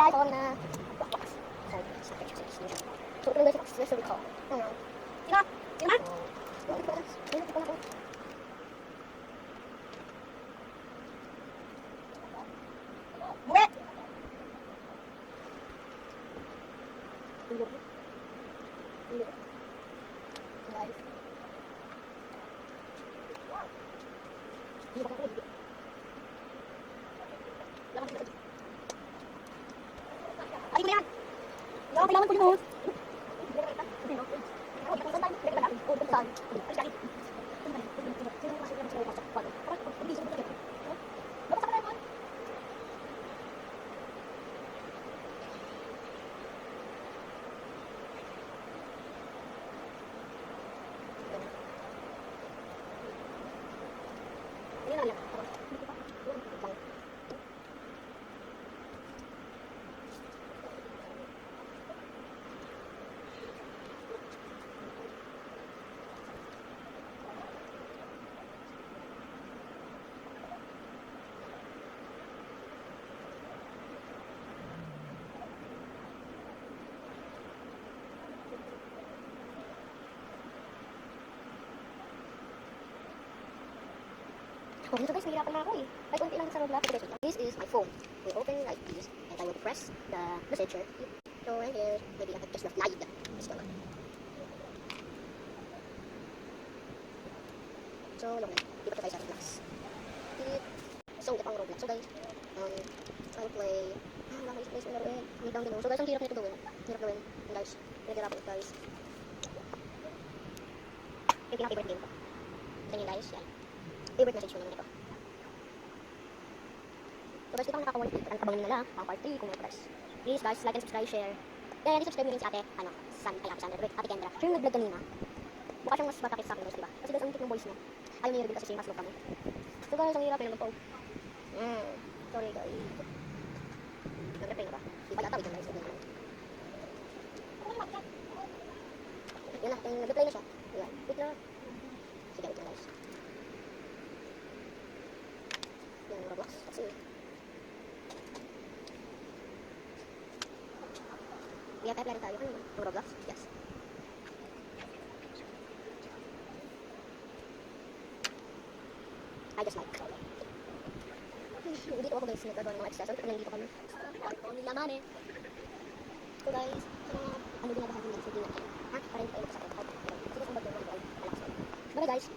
guys, ako na. So, ito guys, let's recall. Sino? Sino ba? Buwet! Ay, ko yan! Kailangan ko yun. Oh, dito guys, nahirapan na ako eh. Ay, konti lang sa Roblox. This is my phone. We open like this, and I will press the messenger. So right here, maybe I can just slide. Let's go. So, long. Di ba ito tayo sa Roblox? So, ito ang Roblox. So guys, I'll play. Wala ka space na rin. May down din. So guys, ang hirap nito gawin. Hirap gawin. And guys, nagirapan ito guys. Yung pinaka-favorite game ko. Ito yun guys, yan. Favorite message ko naman ito. So guys, ito ang nakaka-worth it. Ang kabangin nila, pang part 3 kung may press. Please guys, like and subscribe, share. Then, subscribe nyo rin si ate, Ate Kendra. Siya yung nag-vlog kanina. Buka siyang mas matakit sa akin guys, diba? Kasi guys, ang cute ng voice niya. Ayaw niya rin kasi same as look kami. So guys, ang hirap yun mag-pog. Sorry guys. Nag-repay na ba? Di ba yata, wait lang guys. Yun na, nag-reply na siya. Ayan, wait lang. Sige, wait lang guys. Yung Roblox, kasi we have apply tayo. Ano yung Roblox? Yes. I just like. Dito ako guys, nagkagawa ng mga accessories. Nandito kami. Ito ang laman eh. So guys, ano ginagawa natin sa tingin natin? Ha? Para hindi tayo sa akin. Sige, saan ba ito? Bye guys.